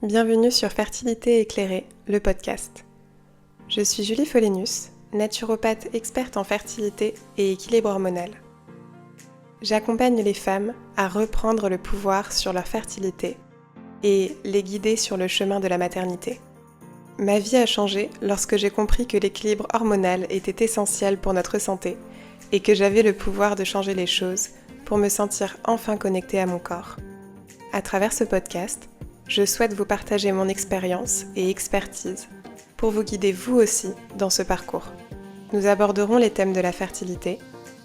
Bienvenue sur Fertilité éclairée, le podcast. Je suis Julie Folenius, naturopathe experte en fertilité et équilibre hormonal. J'accompagne les femmes à reprendre le pouvoir sur leur fertilité et les guider sur le chemin de la maternité. Ma vie a changé lorsque j'ai compris que l'équilibre hormonal était essentiel pour notre santé et que j'avais le pouvoir de changer les choses pour me sentir enfin connectée à mon corps. À travers ce podcast, je souhaite vous partager mon expérience et expertise pour vous guider vous aussi dans ce parcours. Nous aborderons les thèmes de la fertilité,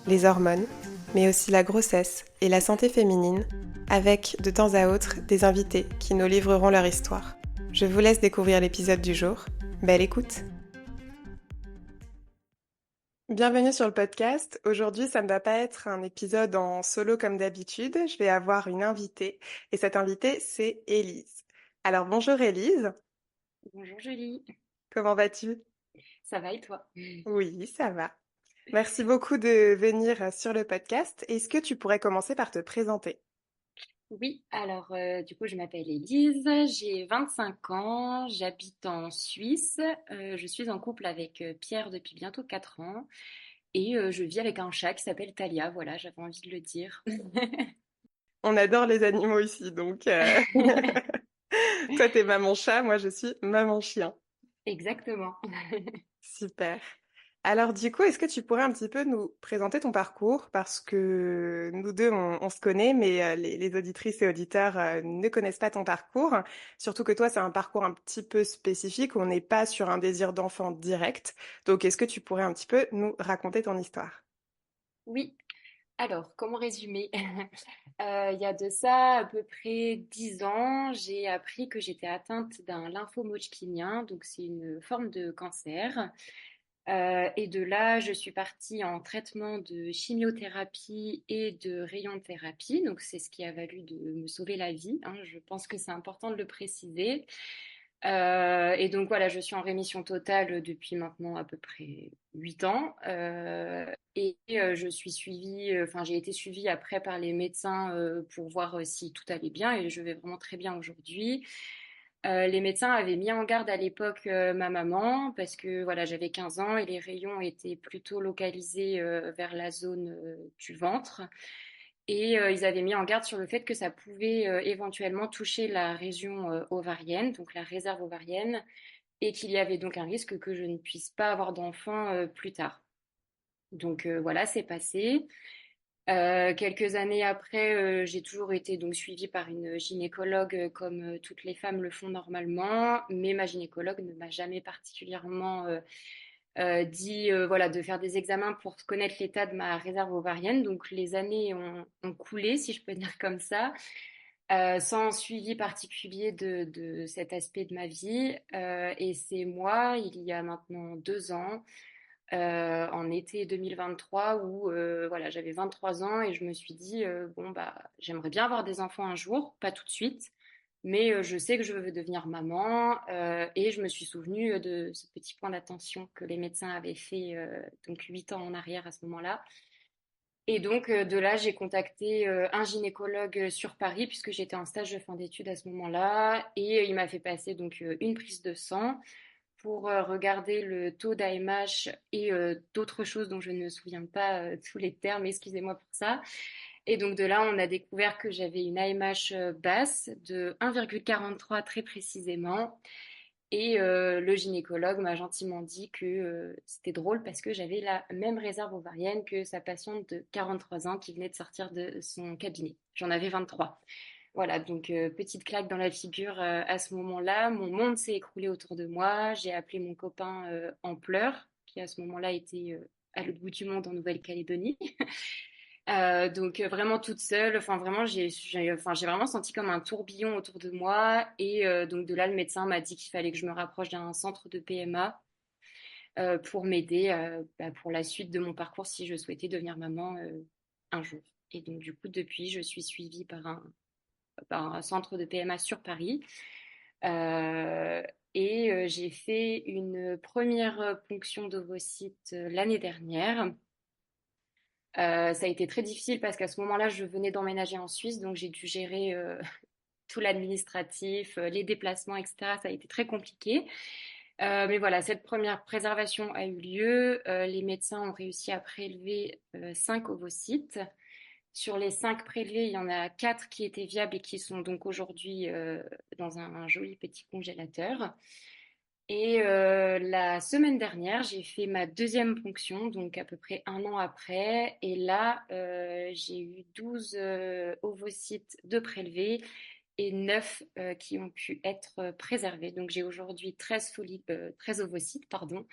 les hormones, mais aussi la grossesse et la santé féminine, avec de temps à autre des invités qui nous livreront leur histoire. Je vous laisse découvrir l'épisode du jour. Belle écoute! Bienvenue sur le podcast. Aujourd'hui, ça ne va pas être un épisode en solo comme d'habitude. Je vais avoir une invitée et cette invitée, c'est Élise. Alors bonjour Élise, Bonjour Julie, comment vas-tu? ça va et toi? Oui, ça va. Merci beaucoup de venir sur le podcast. Est-ce que tu pourrais commencer par te présenter? Oui, alors du coup je m'appelle Élise, j'ai 25 ans, j'habite en Suisse, je suis en couple avec Pierre depuis bientôt 4 ans et je vis avec un chat qui s'appelle Talia, voilà, j'avais envie de le dire. On adore les animaux ici, donc toi t'es maman chat, moi je suis maman chien. Exactement. Super. Alors du coup, est-ce que tu pourrais un petit peu nous présenter ton parcours? Parce que nous deux, on se connaît, mais les auditrices et auditeurs ne connaissent pas ton parcours. Surtout que toi, c'est un parcours un petit peu spécifique. On n'est pas sur un désir d'enfant direct. Donc, est-ce que tu pourrais un petit peu nous raconter ton histoire? Oui, alors comment résumer? Il y a de ça à peu près 10 ans, j'ai appris que j'étais atteinte d'un lymphome-hodgkinien, donc c'est une forme de cancer. Et de là, je suis partie en traitement de chimiothérapie et de rayonthérapie. Donc, c'est ce qui a valu de me sauver la vie, hein. Je pense que c'est important de le préciser. Et donc, voilà, je suis en rémission totale depuis maintenant à peu près 8 ans. Je suis suivie, enfin, j'ai été suivie après par les médecins pour voir si tout allait bien et je vais vraiment très bien aujourd'hui. Les médecins avaient mis en garde à l'époque ma maman parce que voilà, j'avais 15 ans et les rayons étaient plutôt localisés vers la zone du ventre. Et ils avaient mis en garde sur le fait que ça pouvait éventuellement toucher la région ovarienne, donc la réserve ovarienne, et qu'il y avait donc un risque que je ne puisse pas avoir d'enfant plus tard. Donc voilà, c'est passé. Quelques années après, j'ai toujours été donc suivie par une gynécologue comme toutes les femmes le font normalement, mais ma gynécologue ne m'a jamais particulièrement dit voilà, de faire des examens pour connaître l'état de ma réserve ovarienne. Donc les années ont coulé, si je peux dire comme ça, sans suivi particulier de cet aspect de ma vie. Et c'est moi, il y a maintenant 2 ans, en été 2023 où voilà, j'avais 23 ans et je me suis dit bon bah j'aimerais bien avoir des enfants un jour, pas tout de suite, mais je sais que je veux devenir maman et je me suis souvenue de ce petit point d'attention que les médecins avaient fait donc 8 ans en arrière à ce moment-là. Et donc de là, j'ai contacté un gynécologue sur Paris puisque j'étais en stage de fin d'études à ce moment-là et il m'a fait passer donc une prise de sang pour regarder le taux d'AMH et d'autres choses dont je ne me souviens pas tous les termes, excusez-moi pour ça. Et donc de là, on a découvert que j'avais une AMH basse de 1,43 très précisément. Et le gynécologue m'a gentiment dit que c'était drôle parce que j'avais la même réserve ovarienne que sa patiente de 43 ans qui venait de sortir de son cabinet. J'en avais 23. Voilà, donc petite claque dans la figure à ce moment-là. Mon monde s'est écroulé autour de moi. J'ai appelé mon copain en pleurs, qui à ce moment-là était à l'autre bout du monde en Nouvelle-Calédonie. Donc vraiment toute seule. Enfin vraiment, j'ai vraiment senti comme un tourbillon autour de moi. Et donc de là, le médecin m'a dit qu'il fallait que je me rapproche d'un centre de PMA pour m'aider bah, pour la suite de mon parcours si je souhaitais devenir maman un jour. Et donc du coup, depuis, je suis suivie par un centre de PMA sur Paris. Euh, et j'ai fait une première ponction d'ovocytes l'année dernière. Ça a été très difficile parce qu'à ce moment-là, je venais d'emménager en Suisse, donc j'ai dû gérer tout l'administratif, les déplacements, etc. Ça a été très compliqué. Mais voilà, cette première préservation a eu lieu. Les médecins ont réussi à prélever 5 ovocytes. Sur les 5 prélevés, il y en a 4 qui étaient viables et qui sont donc aujourd'hui dans un joli petit congélateur. Et la semaine dernière, j'ai fait ma deuxième ponction, donc à peu près un an après. Et là, j'ai eu 12 ovocytes de prélevés et 9 qui ont pu être préservés. Donc j'ai aujourd'hui 13 ovocytes, pardon,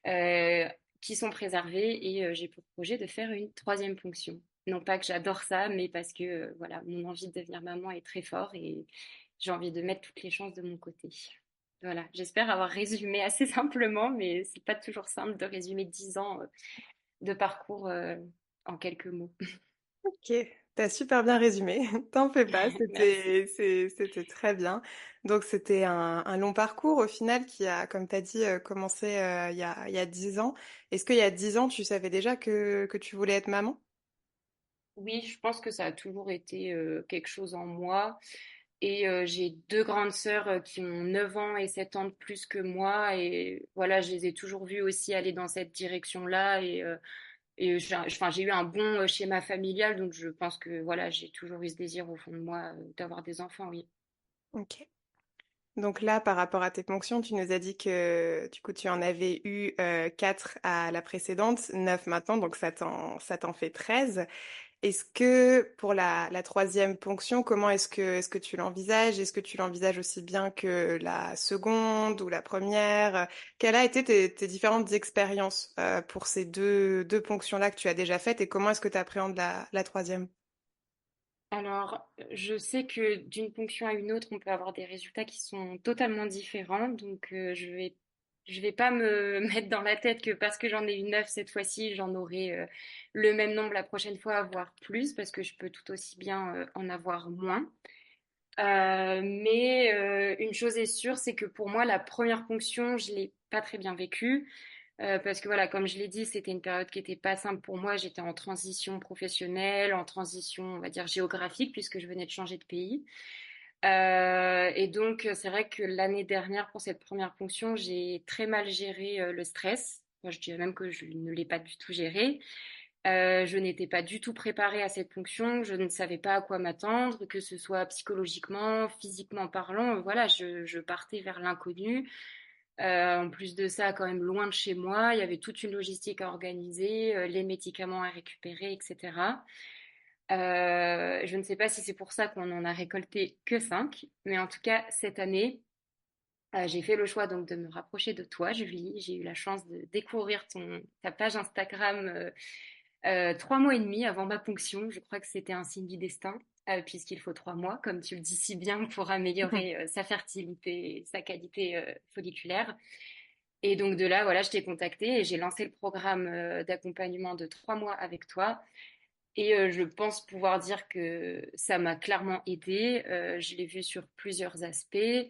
euh, qui sont préservés et j'ai pour projet de faire une troisième ponction. Non pas que j'adore ça, mais parce que voilà, mon envie de devenir maman est très fort et j'ai envie de mettre toutes les chances de mon côté. Voilà, j'espère avoir résumé assez simplement, mais c'est pas toujours simple de résumer 10 ans de parcours en quelques mots. Ok, t'as super bien résumé. T'en fais pas, Merci. c'était très bien. Donc c'était un long parcours au final qui a, comme t'as dit, commencé il y a 10 ans. Est-ce qu'il y a 10 ans, tu savais déjà que tu voulais être maman? Oui, je pense que ça a toujours été quelque chose en moi. Et j'ai deux grandes sœurs qui ont 9 ans et 7 ans de plus que moi. Et voilà, je les ai toujours vues aussi aller dans cette direction-là. Et enfin, j'ai eu un bon schéma familial, donc je pense que voilà, j'ai toujours eu ce désir au fond de moi d'avoir des enfants, oui. Ok. Donc là, par rapport à tes fonctions, tu nous as dit que du coup tu en avais eu 4 à la précédente, 9 maintenant, donc ça t'en fait 13. Est-ce que pour la troisième ponction, comment est-ce que tu l'envisages? Est-ce que tu l'envisages aussi bien que la seconde ou la première? Quelles a été tes différentes expériences pour ces deux ponctions-là que tu as déjà faites et comment est-ce que tu appréhendes la troisième? Alors, je sais que d'une ponction à une autre, on peut avoir des résultats qui sont totalement différents. Donc, je vais pas me mettre dans la tête que parce que j'en ai eu 9 cette fois-ci, j'en aurai le même nombre la prochaine fois, voire plus, parce que je peux tout aussi bien en avoir moins. Mais une chose est sûre, c'est que pour moi, la première ponction, je l'ai pas très bien vécue. Parce que voilà, comme je l'ai dit, c'était une période qui était pas simple pour moi. J'étais en transition professionnelle, en transition, on va dire, géographique, puisque je venais de changer de pays. Et donc, c'est vrai que l'année dernière, pour cette première ponction, j'ai très mal géré le stress. Moi, je dirais même que je ne l'ai pas du tout géré. Je n'étais pas du tout préparée à cette ponction, je ne savais pas à quoi m'attendre, que ce soit psychologiquement, physiquement parlant. Voilà, je partais vers l'inconnu. En plus de ça, quand même loin de chez moi, il y avait toute une logistique à organiser, les médicaments à récupérer, etc. Je ne sais pas si c'est pour ça qu'on en a récolté que 5, mais en tout cas, cette année, j'ai fait le choix donc de me rapprocher de toi, Julie. J'ai eu la chance de découvrir ta page Instagram 3 mois et demi avant ma ponction. Je crois que c'était un signe du destin, puisqu'il faut 3 mois, comme tu le dis si bien, pour améliorer sa fertilité, sa qualité folliculaire. Et donc de là, voilà, je t'ai contacté et j'ai lancé le programme d'accompagnement de 3 mois avec toi. Et je pense pouvoir dire que ça m'a clairement aidée. Je l'ai vu sur plusieurs aspects.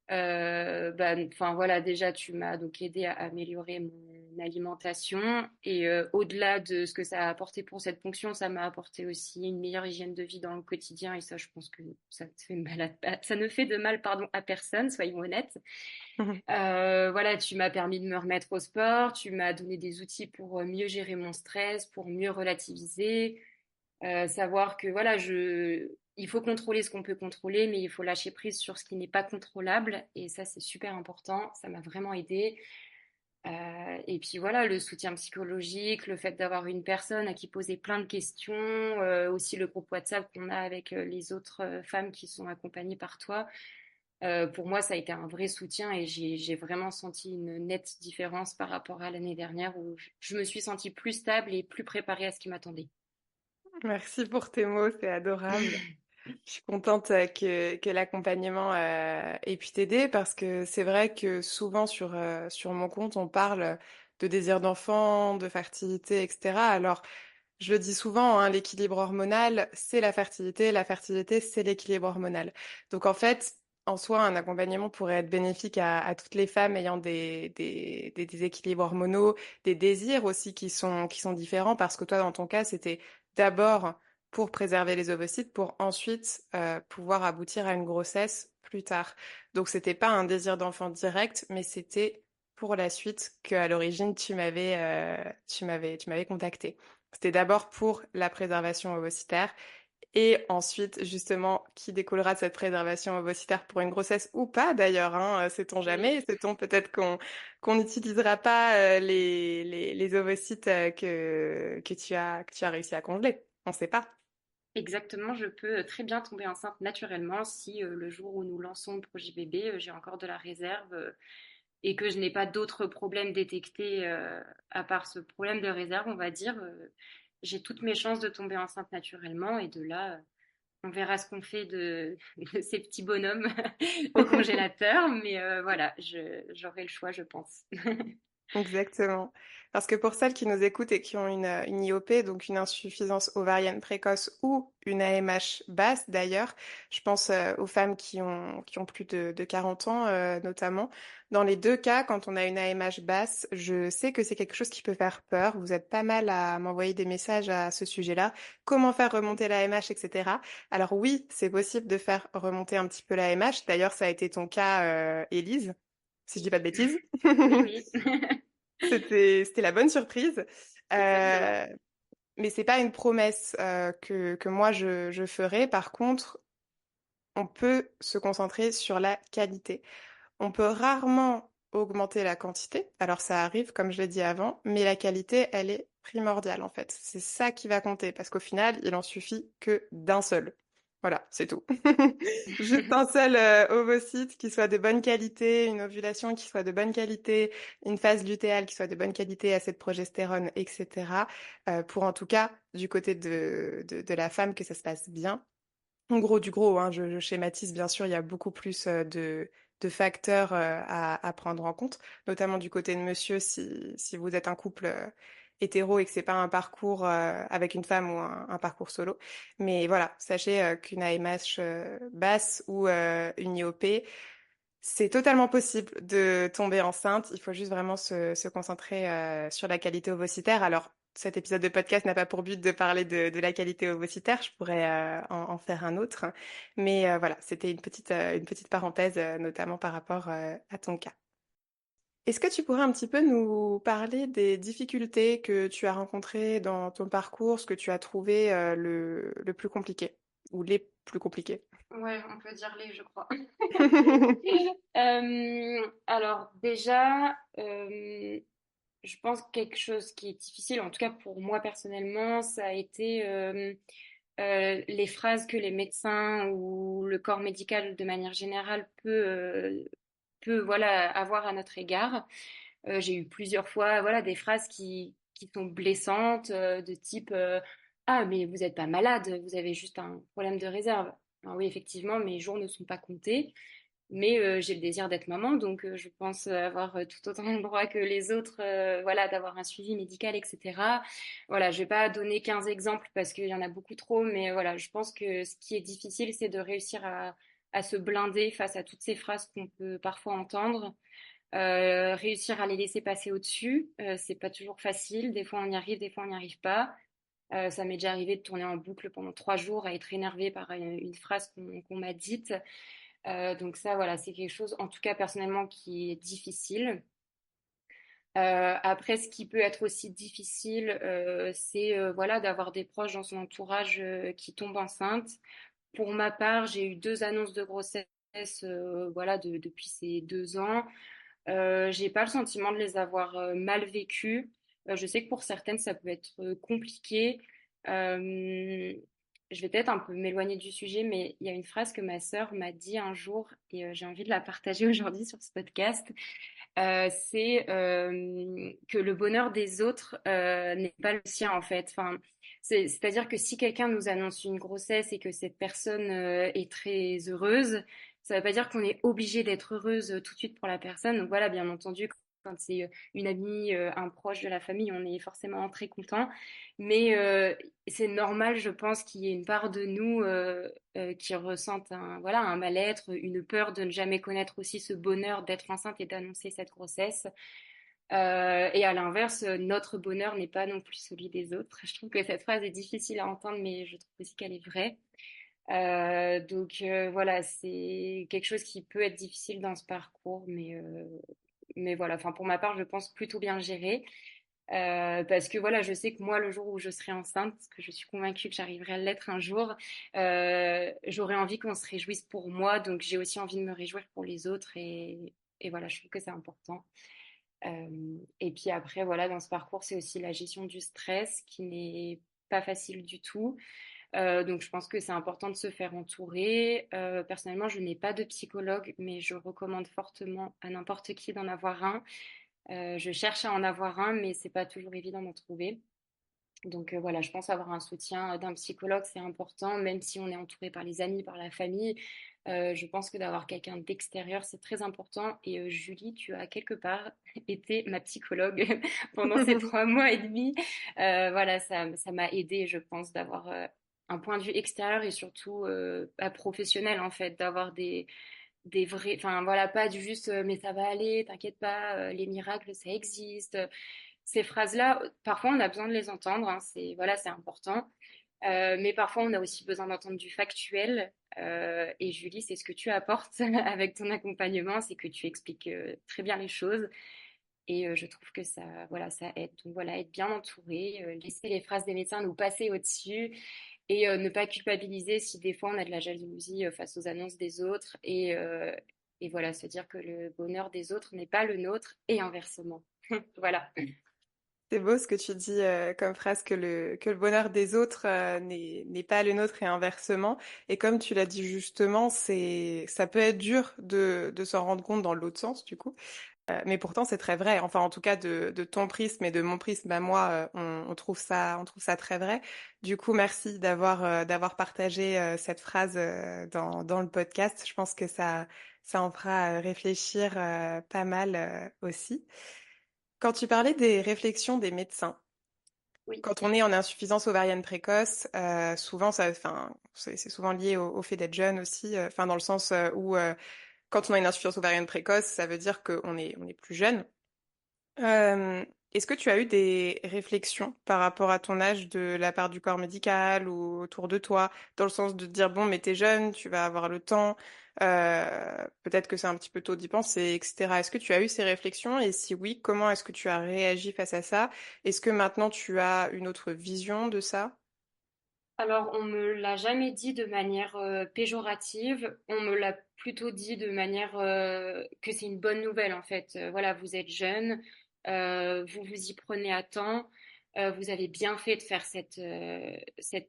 Bah, enfin voilà, déjà tu m'as donc aidé à améliorer mon alimentation et au-delà de ce que ça a apporté pour cette ponction, ça m'a apporté aussi une meilleure hygiène de vie dans le quotidien et ça, je pense que ça te fait mal ça ne fait de mal, pardon, à personne, soyons honnêtes. Voilà, tu m'as permis de me remettre au sport, tu m'as donné des outils pour mieux gérer mon stress, pour mieux relativiser. Savoir que voilà, il faut contrôler ce qu'on peut contrôler, mais il faut lâcher prise sur ce qui n'est pas contrôlable. Et ça, c'est super important. Ça m'a vraiment aidé. Et puis voilà, le soutien psychologique, le fait d'avoir une personne à qui poser plein de questions, aussi le groupe WhatsApp qu'on a avec les autres femmes qui sont accompagnées par toi. Pour moi, ça a été un vrai soutien et j'ai vraiment senti une nette différence par rapport à l'année dernière où je me suis sentie plus stable et plus préparée à ce qui m'attendait. Merci pour tes mots, c'est adorable. Je suis contente que l'accompagnement ait pu t'aider parce que c'est vrai que souvent sur mon compte, on parle de désir d'enfant, de fertilité, etc. Alors, je le dis souvent, hein, l'équilibre hormonal, c'est la fertilité, c'est l'équilibre hormonal. Donc en fait, en soi, un accompagnement pourrait être bénéfique à toutes les femmes ayant des déséquilibres hormonaux, des désirs aussi qui sont différents parce que toi, dans ton cas, c'était d'abord pour préserver les ovocytes pour ensuite pouvoir aboutir à une grossesse plus tard. Donc c'était pas un désir d'enfant direct, mais c'était pour la suite qu'à l'origine tu m'avais contacté. C'était d'abord pour la préservation ovocytaire et ensuite, justement, qui découlera de cette préservation ovocytaire pour une grossesse ou pas d'ailleurs, hein, sait-on Oui. jamais, sait-on peut-être qu'on n'utilisera pas les ovocytes que tu as réussi à congeler. On ne sait pas. Exactement, je peux très bien tomber enceinte naturellement si le jour où nous lançons le projet bébé, j'ai encore de la réserve et que je n'ai pas d'autres problèmes détectés à part ce problème de réserve, on va dire. J'ai toutes mes chances de tomber enceinte naturellement et de là, on verra ce qu'on fait de ces petits bonhommes au congélateur, mais voilà, j'aurai le choix, je pense. Exactement. Parce que pour celles qui nous écoutent et qui ont une IOP, donc une insuffisance ovarienne précoce ou une AMH basse d'ailleurs, je pense aux femmes qui ont plus de 40 ans notamment. Dans les deux cas, quand on a une AMH basse, je sais que c'est quelque chose qui peut faire peur. Vous êtes pas mal à m'envoyer des messages à ce sujet-là. Comment faire remonter l'AMH, etc. Alors oui, c'est possible de faire remonter un petit peu l'AMH. D'ailleurs, ça a été ton cas, Élise, si je dis pas de bêtises. Oui, oui, C'était la bonne surprise. exactement. Euh, mais c'est pas une promesse que moi je ferai. Par contre, on peut se concentrer sur la qualité. On peut rarement augmenter la quantité. Alors ça arrive, comme je l'ai dit avant, mais la qualité, elle est primordiale en fait. C'est ça qui va compter parce qu'au final, il en suffit que d'un seul. Voilà, c'est tout. Juste un seul ovocyte qui soit de bonne qualité, une ovulation qui soit de bonne qualité, une phase lutéale qui soit de bonne qualité, assez de progestérone, etc. Pour en tout cas, du côté de la femme, que ça se passe bien. En gros, du gros, hein, je schématise bien sûr, il y a beaucoup plus de facteurs à prendre en compte, notamment du côté de monsieur, si vous êtes un couple hétéro et que c'est pas un parcours avec une femme ou un parcours solo. Mais voilà, sachez qu'une AMH basse ou une IOP, c'est totalement possible de tomber enceinte. Il faut juste vraiment se concentrer sur la qualité ovocytaire. Alors, cet épisode de podcast n'a pas pour but de parler de la qualité ovocytaire. Je pourrais en faire un autre. Mais voilà, c'était une petite parenthèse, notamment par rapport à ton cas. Est-ce que tu pourrais un petit peu nous parler des difficultés que tu as rencontrées dans ton parcours, ce que tu as trouvé le plus compliqué ou les plus compliqués? Ouais, on peut dire les, je crois. Alors déjà, je pense que quelque chose qui est difficile, en tout cas pour moi personnellement, ça a été les phrases que les médecins ou le corps médical de manière générale peut voilà, avoir à notre égard. J'ai eu plusieurs fois voilà, des phrases qui sont blessantes, de type ah, mais vous n'êtes pas malade, vous avez juste un problème de réserve. Alors oui, effectivement, mes jours ne sont pas comptés. Mais j'ai le désir d'être maman, donc je pense avoir tout autant le droit que les autres, voilà, d'avoir un suivi médical, etc. Voilà, je vais pas donner 15 exemples parce qu'il y en a beaucoup trop, mais voilà, je pense que ce qui est difficile, c'est de réussir à se blinder face à toutes ces phrases qu'on peut parfois entendre. Réussir à les laisser passer au-dessus, c'est pas toujours facile. Des fois on y arrive, des fois on n'y arrive pas. Ça m'est déjà arrivé de tourner en boucle pendant 3 jours à être énervée par une phrase qu'on m'a dite. Donc ça, voilà, c'est quelque chose, en tout cas personnellement, qui est difficile. Après, ce qui peut être aussi difficile, c'est voilà, d'avoir des proches dans son entourage qui tombent enceintes. Pour ma part, j'ai eu 2 annonces de grossesse voilà, depuis ces 2 ans. J'ai pas le sentiment de les avoir mal vécues. Je sais que pour certaines, ça peut être compliqué. Euh, je vais peut-être un peu m'éloigner du sujet, mais il y a une phrase que ma sœur m'a dit un jour et j'ai envie de la partager aujourd'hui sur ce podcast. C'est que le bonheur des autres n'est pas le sien en fait. Enfin, c'est-à-dire que si quelqu'un nous annonce une grossesse et que cette personne est très heureuse, ça ne veut pas dire qu'on est obligé d'être heureuse tout de suite pour la personne. Donc voilà, bien entendu, quand c'est une amie, un proche de la famille, on est forcément très content. Mais c'est normal, je pense, qu'il y ait une part de nous qui ressentent voilà, un mal-être, une peur de ne jamais connaître aussi ce bonheur d'être enceinte et d'annoncer cette grossesse. Et à l'inverse, notre bonheur n'est pas non plus celui des autres. Je trouve que cette phrase est difficile à entendre, mais je trouve aussi qu'elle est vraie. Voilà, c'est quelque chose qui peut être difficile dans ce parcours, mais voilà, enfin pour ma part, je pense plutôt bien gérer. Parce que voilà, je sais que moi, le jour où je serai enceinte, parce que je suis convaincue que j'arriverai à l'être un jour, j'aurai envie qu'on se réjouisse pour moi, donc j'ai aussi envie de me réjouir pour les autres, et voilà, je trouve que c'est important. Et puis après, voilà, dans ce parcours, c'est aussi la gestion du stress qui n'est pas facile du tout. Donc je pense que c'est important de se faire entourer. Personnellement, je n'ai pas de psychologue, mais je recommande fortement à n'importe qui d'en avoir un. Je cherche à en avoir un, mais c'est pas toujours évident d'en trouver. Donc voilà, je pense avoir un soutien d'un psychologue, c'est important, même si on est entouré par les amis, par la famille. Je pense que d'avoir quelqu'un d'extérieur, c'est très important. Et Julie, tu as quelque part été ma psychologue pendant ces 3 mois et demi. Voilà, ça m'a aidé, je pense, d'avoir un point de vue extérieur et surtout professionnel, en fait, d'avoir des vrais, enfin voilà, pas du juste mais ça va aller, t'inquiète pas, les miracles, ça existe. Ces phrases-là, parfois on a besoin de les entendre, hein, c'est voilà, c'est important. Mais parfois on a aussi besoin d'entendre du factuel. Et Julie, c'est ce que tu apportes avec ton accompagnement, c'est que tu expliques très bien les choses. Et je trouve que ça, voilà, ça aide. Donc voilà, être bien entouré, laisser les phrases des médecins nous passer au-dessus et ne pas culpabiliser si des fois on a de la jalousie face aux annonces des autres et voilà, se dire que le bonheur des autres n'est pas le nôtre et inversement. Voilà. C'est beau ce que tu dis comme phrase que le bonheur des autres n'est pas le nôtre et inversement. Et comme tu l'as dit justement, ça peut être dur de s'en rendre compte dans l'autre sens du coup. Mais pourtant c'est très vrai. Enfin en tout cas de ton prisme et de mon prisme à moi, on trouve ça très vrai. Du coup merci d'avoir partagé cette phrase dans le podcast. Je pense que ça en fera réfléchir pas mal aussi. Quand tu parlais des réflexions des médecins, Oui. quand on est en insuffisance ovarienne précoce, souvent, enfin, c'est souvent lié au fait d'être jeune aussi, enfin, dans le sens où quand on a une insuffisance ovarienne précoce, ça veut dire qu'on est plus jeune. Euh, Est-ce que tu as eu des réflexions par rapport à ton âge de la part du corps médical ou autour de toi, dans le sens de te dire, bon, mais t'es jeune, tu vas avoir le temps, peut-être que c'est un petit peu tôt d'y penser, etc. Est-ce que tu as eu ces réflexions? Et si oui, comment est-ce que tu as réagi face à ça? Est-ce que maintenant tu as une autre vision de ça? Alors, on me l'a jamais dit de manière péjorative. On me l'a plutôt dit de manière que c'est une bonne nouvelle en fait. Voilà, vous êtes jeune, vous vous y prenez à temps. Vous avez bien fait de faire cette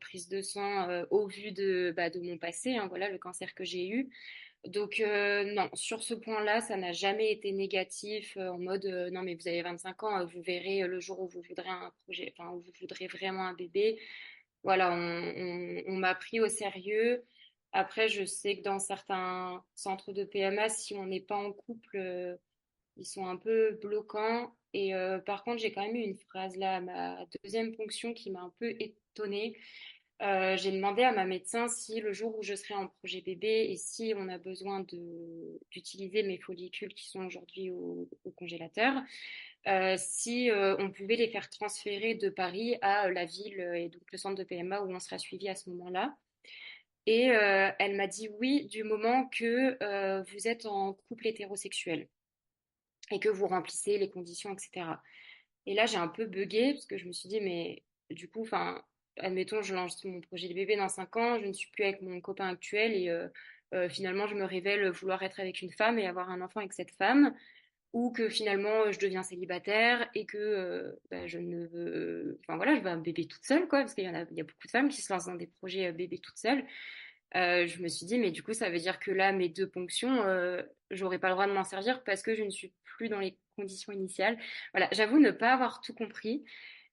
prise de sang au vu de mon passé, hein, voilà, le cancer que j'ai eu. Donc non, sur ce point-là, ça n'a jamais été négatif en mode non mais vous avez 25 ans, vous verrez le jour où vous voudrez un projet, enfin où vous voudrez vraiment un bébé. Voilà, on m'a pris au sérieux. Après, je sais que dans certains centres de PMA, si on n'est pas en couple, ils sont un peu bloquants. Et par contre, j'ai quand même eu une phrase là, à ma deuxième ponction, qui m'a un peu étonnée. J'ai demandé à ma médecin si le jour où je serai en projet bébé et si on a besoin d'utiliser mes follicules qui sont aujourd'hui au congélateur, si on pouvait les faire transférer de Paris à la ville et donc le centre de PMA où on sera suivi à ce moment-là. Et elle m'a dit oui du moment que vous êtes en couple hétérosexuel et que vous remplissez les conditions, etc. Et là, j'ai un peu buggé parce que je me suis dit, mais du coup, enfin, admettons, je lance mon projet de bébé dans 5 ans, je ne suis plus avec mon copain actuel et finalement, je me révèle vouloir être avec une femme et avoir un enfant avec cette femme, ou que finalement, je deviens célibataire et que bah, je ne veux, enfin voilà, je veux un bébé toute seule, quoi, parce il y a beaucoup de femmes qui se lancent dans des projets bébés toutes seules. Je me suis dit, mais du coup, ça veut dire que là, mes 2 ponctions, j'aurais pas le droit de m'en servir parce que je ne suis plus dans les conditions initiales. Voilà, j'avoue ne pas avoir tout compris.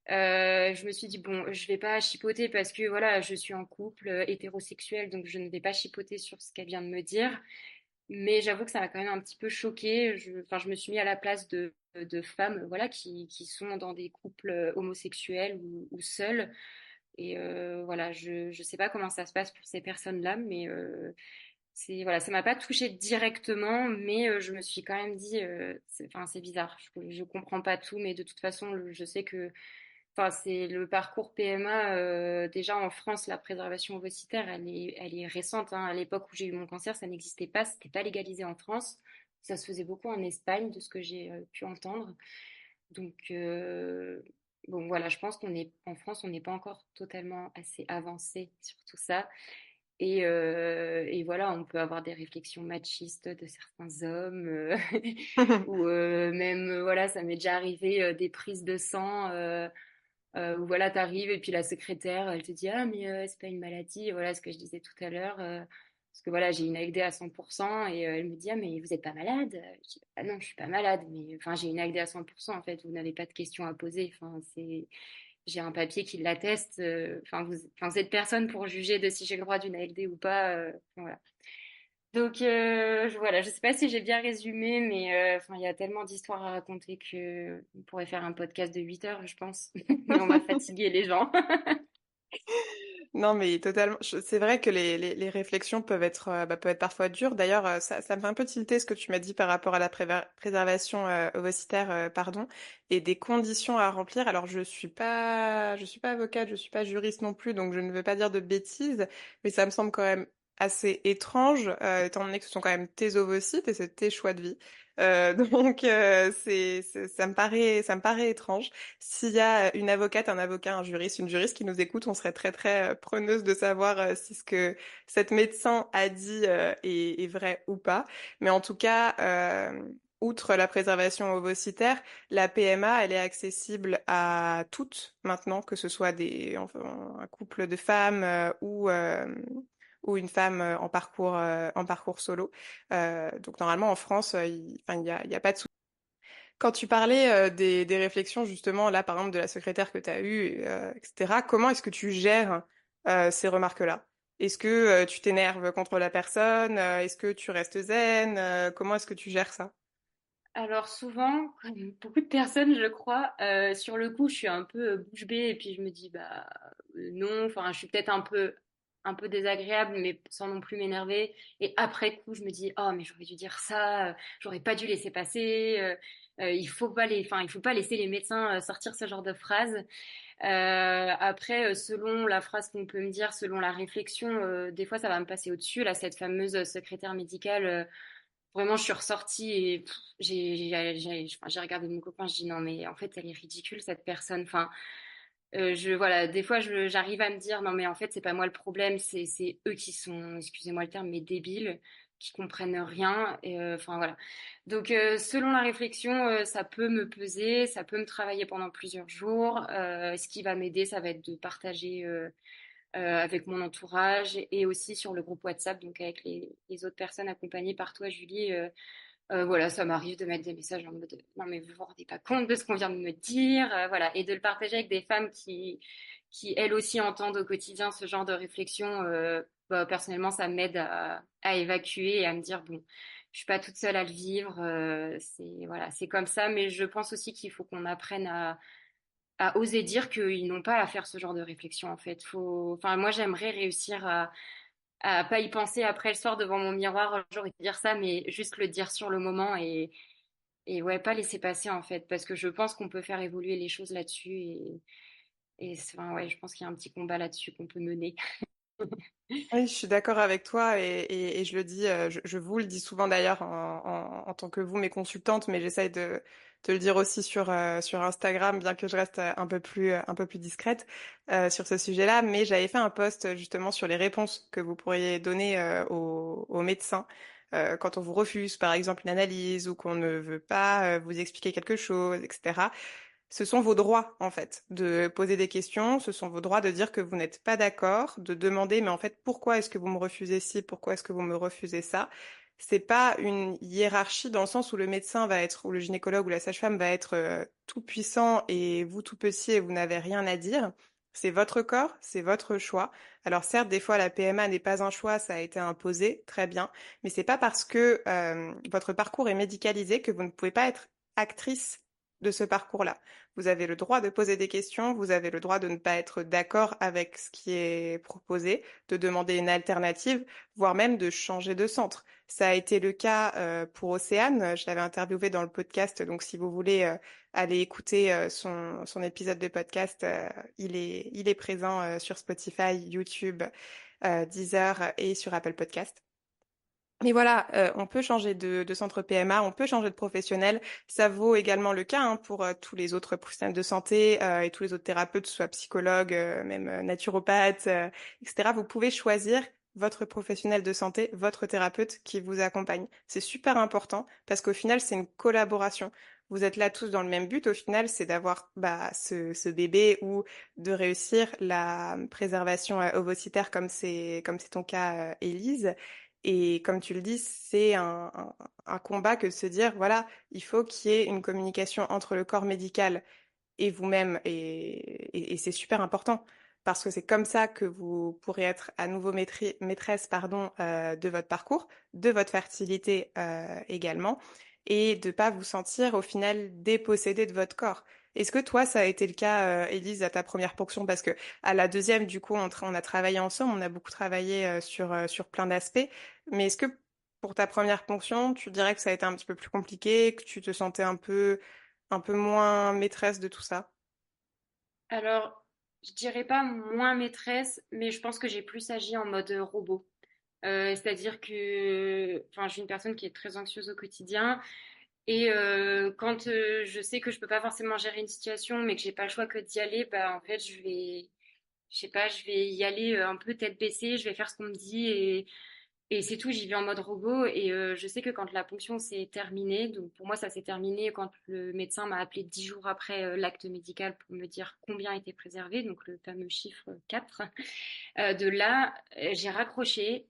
Je me suis dit, bon, je vais pas chipoter parce que voilà, je suis en couple hétérosexuel, donc je ne vais pas chipoter sur ce qu'elle vient de me dire. Mais j'avoue que ça m'a quand même un petit peu choquée. Enfin, je me suis mis à la place de femmes, voilà, qui sont dans des couples homosexuels ou seuls. Et voilà, je sais pas comment ça se passe pour ces personnes-là, mais voilà, ça m'a pas touchée directement, mais je me suis quand même dit, enfin, c'est bizarre. Je comprends pas tout, mais de toute façon, je sais que, enfin, c'est le parcours PMA. Déjà en France, la préservation ovocitaire, elle est récente, hein. À l'époque où j'ai eu mon cancer, ça n'existait pas, c'était pas légalisé en France. Ça se faisait beaucoup en Espagne, de ce que j'ai pu entendre. Donc, bon, voilà, je pense qu'on est en France, on n'est pas encore totalement assez avancé sur tout ça. Et voilà, on peut avoir des réflexions machistes de certains hommes, ou même, voilà, ça m'est déjà arrivé des prises de sang où voilà, t'arrives et puis la secrétaire, elle te dit, ah, mais c'est pas une maladie, voilà ce que je disais tout à l'heure. Parce que voilà, j'ai une ALD à 100% et elle me dit, ah, mais vous êtes pas malade? Je dis, ah non, je suis pas malade, mais enfin, j'ai une ALD à 100% en fait, vous n'avez pas de questions à poser. Enfin, j'ai un papier qui l'atteste. Enfin, vous êtes personne pour juger de si j'ai le droit d'une ALD ou pas. Voilà. Donc voilà, je sais pas si j'ai bien résumé, mais enfin, il y a tellement d'histoires à raconter que on pourrait faire un podcast de 8 heures, je pense. Mais on va fatiguer les gens. Non, mais totalement. C'est vrai que les réflexions peuvent être parfois dures. D'ailleurs, ça me fait un peu tilter ce que tu m'as dit par rapport à la préservation ovocitaire, pardon, et des conditions à remplir. Alors, je suis pas avocate, je suis pas juriste non plus, donc je ne veux pas dire de bêtises, mais ça me semble quand même assez étrange, étant donné que ce sont quand même tes ovocytes et c'est tes choix de vie. Donc, ça me paraît étrange. S'il y a une avocate, un avocat, un juriste, une juriste qui nous écoute, on serait très preneuse de savoir si ce que cette médecin a dit est vrai ou pas. Mais en tout cas, outre la préservation ovocitaire, la PMA, elle est accessible à toutes maintenant, que ce soit enfin, un couple de femmes ou une femme en parcours solo. Donc normalement en France, enfin, il y a pas de quand tu parlais des réflexions justement là par exemple de la secrétaire que tu as eue, etc., comment est-ce que tu gères ces remarques-là? Est-ce que tu t'énerves contre la personne? Est-ce que tu restes zen? Comment est-ce que tu gères ça? Alors souvent, comme beaucoup de personnes, je crois, sur le coup, je suis un peu bouche bée et puis je me dis bah non. Enfin, je suis peut-être un peu désagréable, mais sans non plus m'énerver. Et après coup, je me dis oh mais j'aurais dû dire ça, j'aurais pas dû laisser passer. Enfin, il faut pas laisser les médecins sortir ce genre de phrases. Après, selon la phrase qu'on peut me dire, selon la réflexion, des fois ça va me passer au-dessus. Là, cette fameuse secrétaire médicale. Vraiment, je suis ressortie et pff, enfin, j'ai regardé mon copain, je dis non, mais en fait, elle est ridicule, cette personne. Enfin, voilà, des fois, j'arrive à me dire non, mais en fait, c'est pas moi le problème, c'est eux qui sont, excusez-moi le terme, mais débiles, qui comprennent rien. Et, enfin, voilà. Donc, selon la réflexion, ça peut me peser, ça peut me travailler pendant plusieurs jours. Ce qui va m'aider, ça va être de partager. Avec mon entourage et aussi sur le groupe WhatsApp, donc avec les autres personnes accompagnées par toi, Julie. Voilà, ça m'arrive de mettre des messages en mode non mais vous vous rendez pas compte de ce qu'on vient de me dire, voilà, et de le partager avec des femmes qui elles aussi entendent au quotidien ce genre de réflexion. Bah, personnellement, ça m'aide à évacuer et à me dire bon, je suis pas toute seule à le vivre, c'est voilà, c'est comme ça, mais je pense aussi qu'il faut qu'on apprenne à oser dire qu'ils n'ont pas à faire ce genre de réflexion en fait. Enfin, moi j'aimerais réussir à pas y penser après le soir devant mon miroir, j'aurais dû dire ça, mais juste le dire sur le moment et ouais, pas laisser passer en fait, parce que je pense qu'on peut faire évoluer les choses là-dessus enfin, ouais, je pense qu'il y a un petit combat là-dessus qu'on peut mener. Oui, je suis d'accord avec toi et je le dis, je vous le dis souvent d'ailleurs en tant que vous, mes consultantes, mais j'essaye de le dire aussi sur Instagram, bien que je reste un peu plus discrète sur ce sujet-là. Mais j'avais fait un post justement sur les réponses que vous pourriez donner aux médecins quand on vous refuse, par exemple, une analyse ou qu'on ne veut pas vous expliquer quelque chose, etc. Ce sont vos droits, en fait, de poser des questions, ce sont vos droits de dire que vous n'êtes pas d'accord, de demander, mais en fait, pourquoi est-ce que vous me refusez ci, pourquoi est-ce que vous me refusez ça? C'est pas une hiérarchie dans le sens où le médecin va être, ou le gynécologue ou la sage-femme va être tout puissant et vous tout petit et vous n'avez rien à dire. C'est votre corps, c'est votre choix. Alors certes, des fois, la PMA n'est pas un choix, ça a été imposé, très bien, mais c'est pas parce que votre parcours est médicalisé que vous ne pouvez pas être actrice de ce parcours-là. Vous avez le droit de poser des questions, vous avez le droit de ne pas être d'accord avec ce qui est proposé, de demander une alternative, voire même de changer de centre. Ça a été le cas pour Océane, je l'avais interviewée dans le podcast, donc si vous voulez aller écouter son épisode de podcast, il est présent sur Spotify, YouTube, Deezer et sur Apple Podcast. Mais voilà, on peut changer de centre PMA, on peut changer de professionnel. Ça vaut également le cas hein, pour tous les autres professionnels de santé et tous les autres thérapeutes, soit psychologues, même naturopathes, etc. Vous pouvez choisir votre professionnel de santé, votre thérapeute qui vous accompagne. C'est super important parce qu'au final, c'est une collaboration. Vous êtes là tous dans le même but. Au final, c'est d'avoir ce bébé ou de réussir la préservation ovocytaire comme c'est ton cas, Élise. Et comme tu le dis, c'est un combat que de se dire, voilà, il faut qu'il y ait une communication entre le corps médical et vous-même, et c'est super important, parce que c'est comme ça que vous pourrez être à nouveau maîtresse pardon, de votre parcours, de votre fertilité également, et de pas vous sentir au final dépossédé de votre corps. Est-ce que toi, ça a été le cas, Élise, à ta première ponction? Parce que à la deuxième, du coup, on a travaillé ensemble, on a beaucoup travaillé sur plein d'aspects, mais est-ce que pour ta première ponction, tu dirais que ça a été un petit peu plus compliqué, que tu te sentais un peu moins maîtresse de tout ça? Alors, je dirais pas moins maîtresse, mais je pense que j'ai plus agi en mode robot. C'est-à-dire que, enfin, je suis une personne qui est très anxieuse au quotidien. Et quand je sais que je peux pas forcément gérer une situation, mais que j'ai pas le choix que d'y aller, bah en fait je sais pas, je vais y aller un peu tête baissée, je vais faire ce qu'on me dit et c'est tout. J'y vais en mode robot et je sais que quand la ponction s'est terminée, donc pour moi ça s'est terminé quand le médecin m'a appelé 10 jours après l'acte médical pour me dire combien était préservé, donc le fameux chiffre 4. De là, j'ai raccroché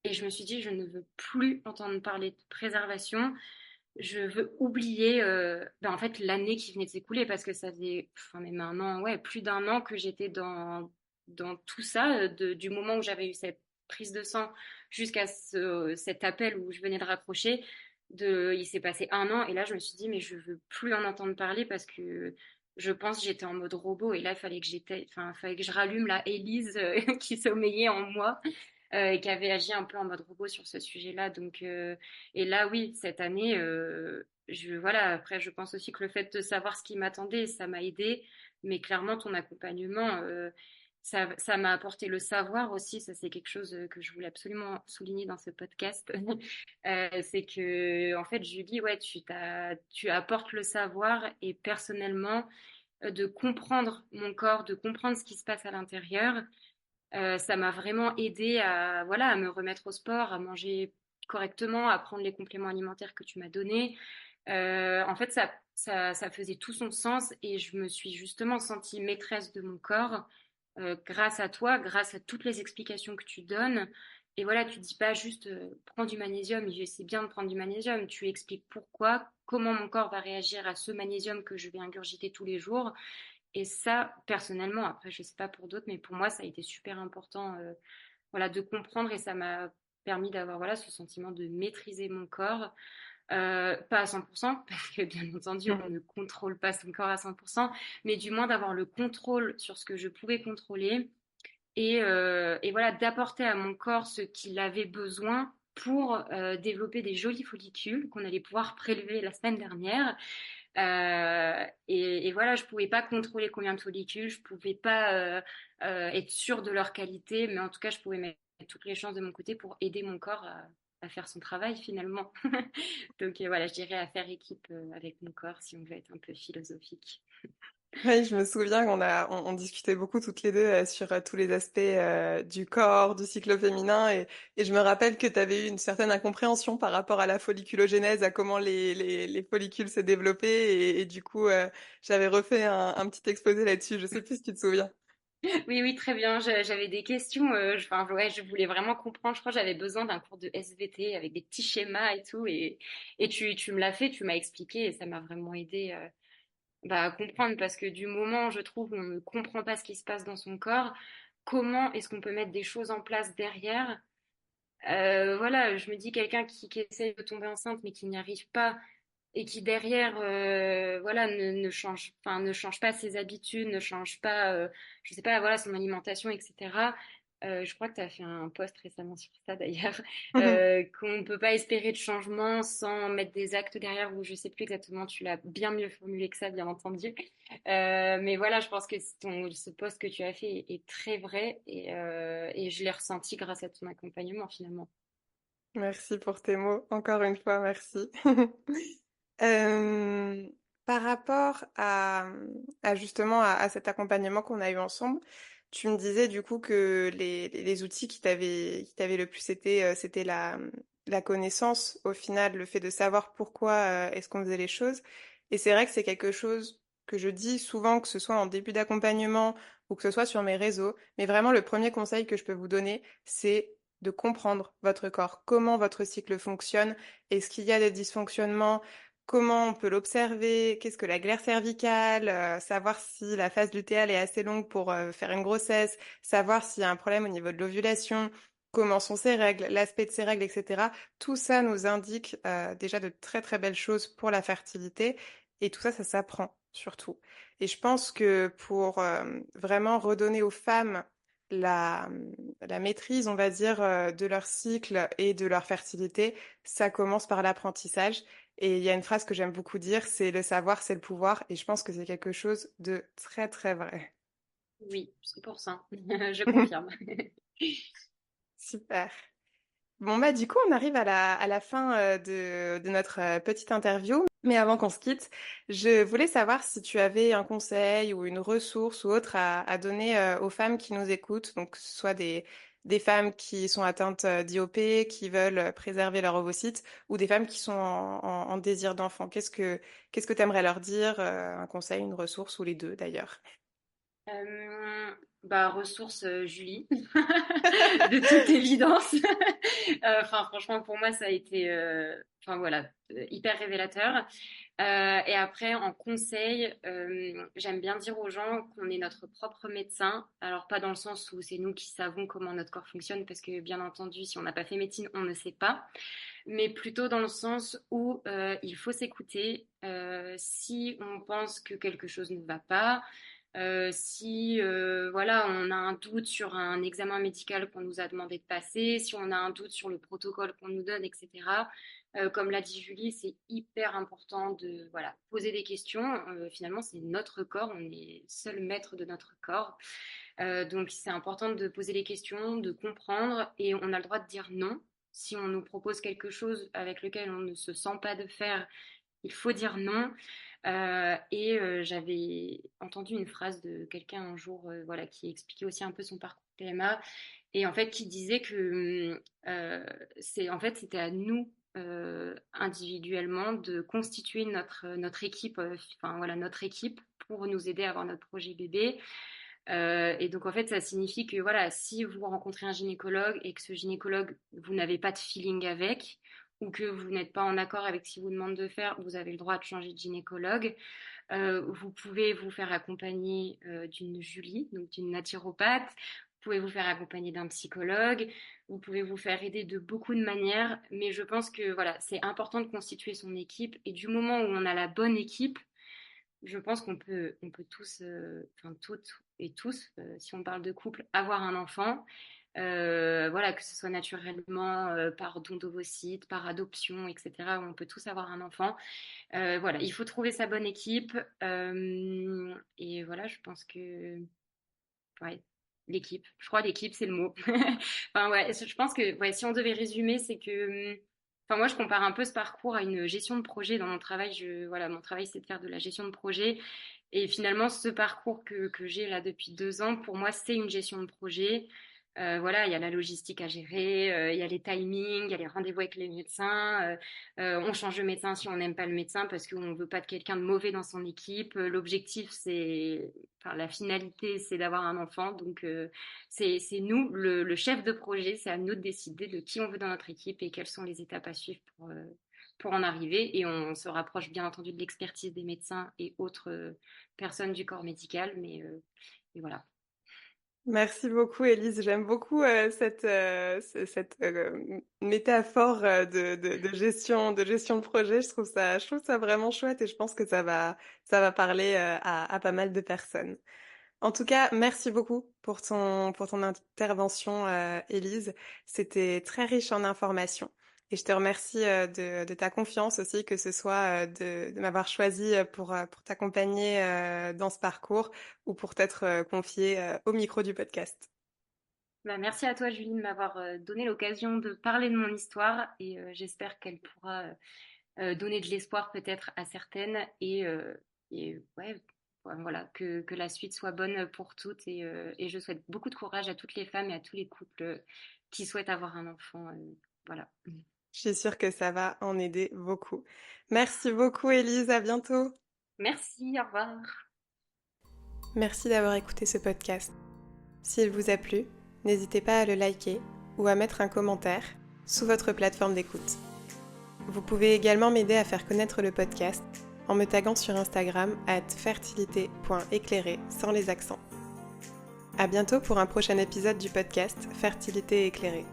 et je me suis dit je ne veux plus entendre parler de préservation. Je veux oublier en fait l'année qui venait de s'écouler parce que ça faisait enfin, même un an, ouais, plus d'un an que j'étais dans tout ça, du moment où j'avais eu cette prise de sang jusqu'à cet appel où je venais de raccrocher. Il s'est passé un an et là je me suis dit mais je veux plus en entendre parler parce que je pense que j'étais en mode robot et là il fallait que fallait que je rallume la Élise qui sommeillait en moi et qui avait agi un peu en mode robot sur ce sujet-là. Donc, et là, oui, cette année, voilà. Après, je pense aussi que le fait de savoir ce qui m'attendait, ça m'a aidé. Mais clairement, ton accompagnement, ça m'a apporté le savoir aussi. Ça, c'est quelque chose que je voulais absolument souligner dans ce podcast. C'est que, en fait, Julie, ouais, tu apportes le savoir et personnellement, de comprendre mon corps, de comprendre ce qui se passe à l'intérieur. Ça m'a vraiment aidé à, voilà, à me remettre au sport, à manger correctement, à prendre les compléments alimentaires que tu m'as donnés. En fait, ça faisait tout son sens et je me suis justement sentie maîtresse de mon corps grâce à toi, grâce à toutes les explications que tu donnes. Et voilà, tu dis pas juste prends du magnésium, c'est bien de prendre du magnésium. Tu expliques pourquoi, comment mon corps va réagir à ce magnésium que je vais ingurgiter tous les jours. Et ça, personnellement, après, je sais pas pour d'autres, mais pour moi, ça a été super important, voilà, de comprendre et ça m'a permis d'avoir, voilà, ce sentiment de maîtriser mon corps. Pas à 100%, parce que bien entendu, on Mhm. ne contrôle pas son corps à 100%, mais du moins d'avoir le contrôle sur ce que je pouvais contrôler et voilà, d'apporter à mon corps ce qu'il avait besoin pour développer des jolis follicules qu'on allait pouvoir prélever la semaine dernière. Et voilà, je pouvais pas contrôler combien de follicules, je pouvais pas être sûre de leur qualité, mais en tout cas, je pouvais mettre toutes les chances de mon côté pour aider mon corps à faire son travail finalement. Donc voilà, je dirais à faire équipe avec mon corps si on veut être un peu philosophique. Oui, je me souviens qu'on discutait beaucoup toutes les deux sur tous les aspects du corps, du cycle féminin, et je me rappelle que tu avais eu une certaine incompréhension par rapport à la folliculogénèse, à comment les follicules se développaient, et du coup, j'avais refait un petit exposé là-dessus. Je sais plus si tu te souviens. Oui, oui, très bien. J'avais des questions. Enfin, ouais, je voulais vraiment comprendre. Je crois que j'avais besoin d'un cours de SVT avec des petits schémas et tout. Et tu me l'as fait, tu m'as expliqué et ça m'a vraiment aidé à comprendre parce que du moment, je trouve, où on ne comprend pas ce qui se passe dans son corps, comment est-ce qu'on peut mettre des choses en place derrière? Voilà, je me dis quelqu'un qui essaye de tomber enceinte mais qui n'y arrive pas. et qui derrière, voilà, ne change, enfin, ne change pas ses habitudes, ne change pas, je sais pas, voilà, son alimentation, etc. Je crois que tu as fait un post récemment sur ça d'ailleurs, qu'on ne peut pas espérer de changement sans mettre des actes derrière, ou je sais plus exactement, tu l'as bien mieux formulé que ça, bien entendu. Mais voilà, je pense que ce post que tu as fait est très vrai et je l'ai ressenti grâce à ton accompagnement finalement. Merci pour tes mots. Encore une fois, merci. Euh, Par rapport à justement à cet accompagnement qu'on a eu ensemble, tu me disais du coup que les outils qui t'avaient le plus aidé, c'était la connaissance, au final, le fait de savoir pourquoi est-ce qu'on faisait les choses. Et c'est vrai que c'est quelque chose que je dis souvent, que ce soit en début d'accompagnement ou que ce soit sur mes réseaux. Mais vraiment, le premier conseil que je peux vous donner, c'est de comprendre votre corps, comment votre cycle fonctionne, est-ce qu'il y a des dysfonctionnements, comment on peut l'observer, qu'est-ce que la glaire cervicale, savoir si la phase lutéale est assez longue pour faire une grossesse, savoir s'il y a un problème au niveau de l'ovulation, comment sont ses règles, l'aspect de ses règles, etc. Tout ça nous indique déjà de très très belles choses pour la fertilité et tout ça, ça s'apprend surtout. Et je pense que pour vraiment redonner aux femmes la, la maîtrise, on va dire, de leur cycle et de leur fertilité, ça commence par l'apprentissage. Et il y a une phrase que j'aime beaucoup dire, c'est le savoir, c'est le pouvoir. Et je pense que c'est quelque chose de très, très vrai. Oui, 100%. Je confirme. Super. Bon, bah, du coup, on arrive à la fin de notre petite interview. Mais avant qu'on se quitte, je voulais savoir si tu avais un conseil ou une ressource ou autre à donner aux femmes qui nous écoutent, donc que ce soit des femmes qui sont atteintes d'IOP, qui veulent préserver leur ovocyte, ou des femmes qui sont en désir d'enfant. Qu'est-ce que tu aimerais leur dire, un conseil, une ressource, ou les deux d'ailleurs? Bah, ressource Julie, de toute évidence. Enfin, franchement, pour moi, ça a été, enfin voilà, hyper révélateur. Et après, en conseil, j'aime bien dire aux gens qu'on est notre propre médecin. Alors, pas dans le sens où c'est nous qui savons comment notre corps fonctionne, parce que bien entendu, si on n'a pas fait médecine, on ne sait pas. Mais plutôt dans le sens où il faut s'écouter. Si on pense que quelque chose ne va pas, si voilà, on a un doute sur un examen médical qu'on nous a demandé de passer, si on a un doute sur le protocole qu'on nous donne, etc. Comme l'a dit Julie, c'est hyper important de voilà, poser des questions. Finalement, c'est notre corps, on est seul maître de notre corps. Donc c'est important de poser les questions, de comprendre, et on a le droit de dire non. Si on nous propose quelque chose avec lequel on ne se sent pas de faire, il faut dire non. J'avais entendu une phrase de quelqu'un un jour, voilà, qui expliquait aussi un peu son parcours PMA, et en fait qui disait que c'est en fait c'était à nous individuellement de constituer notre équipe, enfin voilà notre équipe pour nous aider à avoir notre projet bébé. Et donc en fait ça signifie que voilà, si vous rencontrez un gynécologue et que ce gynécologue vous n'avez pas de feeling avec, ou que vous n'êtes pas en accord avec ce qu'il vous demande de faire, vous avez le droit de changer de gynécologue. Vous pouvez vous faire accompagner d'une Julie, donc d'une naturopathe. Vous pouvez vous faire accompagner d'un psychologue. Vous pouvez vous faire aider de beaucoup de manières. Mais je pense que voilà, c'est important de constituer son équipe. Et du moment où on a la bonne équipe, je pense on peut tous, enfin toutes et tous, si on parle de couple, avoir un enfant. Voilà, que ce soit naturellement, par don d'ovocytes, par adoption, etc. On peut tous avoir un enfant. Voilà, il faut trouver sa bonne équipe. Et voilà, je pense que ouais, l'équipe. Je crois l'équipe, c'est le mot. Enfin ouais, je pense que ouais, si on devait résumer, c'est que enfin moi je compare un peu ce parcours à une gestion de projet dans mon travail. Voilà, mon travail c'est de faire de la gestion de projet. Et finalement, ce parcours que j'ai là depuis 2 ans, pour moi, c'est une gestion de projet. Voilà, il y a la logistique à gérer, il y a les timings, il y a les rendez-vous avec les médecins. On change de médecin si on n'aime pas le médecin parce qu'on ne veut pas de quelqu'un de mauvais dans son équipe. L'objectif, c'est, enfin, la finalité, c'est d'avoir un enfant. Donc, c'est nous, le chef de projet, c'est à nous de décider de qui on veut dans notre équipe et quelles sont les étapes à suivre pour en arriver. Et on se rapproche bien entendu de l'expertise des médecins et autres personnes du corps médical. Mais voilà. Merci beaucoup, Élise. J'aime beaucoup cette métaphore de gestion de projet. Je trouve ça vraiment chouette et je pense que ça va parler à pas mal de personnes. En tout cas, merci beaucoup pour ton intervention, Élise. C'était très riche en informations. Et je te remercie de ta confiance aussi, que ce soit de m'avoir choisi pour t'accompagner dans ce parcours ou pour t'être confiée au micro du podcast. Bah, merci à toi, Julie, de m'avoir donné l'occasion de parler de mon histoire et j'espère qu'elle pourra donner de l'espoir peut-être à certaines et ouais, voilà, que la suite soit bonne pour toutes et je souhaite beaucoup de courage à toutes les femmes et à tous les couples qui souhaitent avoir un enfant. Voilà. Je suis sûre que ça va en aider beaucoup. Merci beaucoup, Élise. À bientôt. Merci, au revoir. Merci d'avoir écouté ce podcast. S'il vous a plu, n'hésitez pas à le liker ou à mettre un commentaire sous votre plateforme d'écoute. Vous pouvez également m'aider à faire connaître le podcast en me taguant sur Instagram @fertilité.éclairé sans les accents. À bientôt pour un prochain épisode du podcast Fertilité éclairée.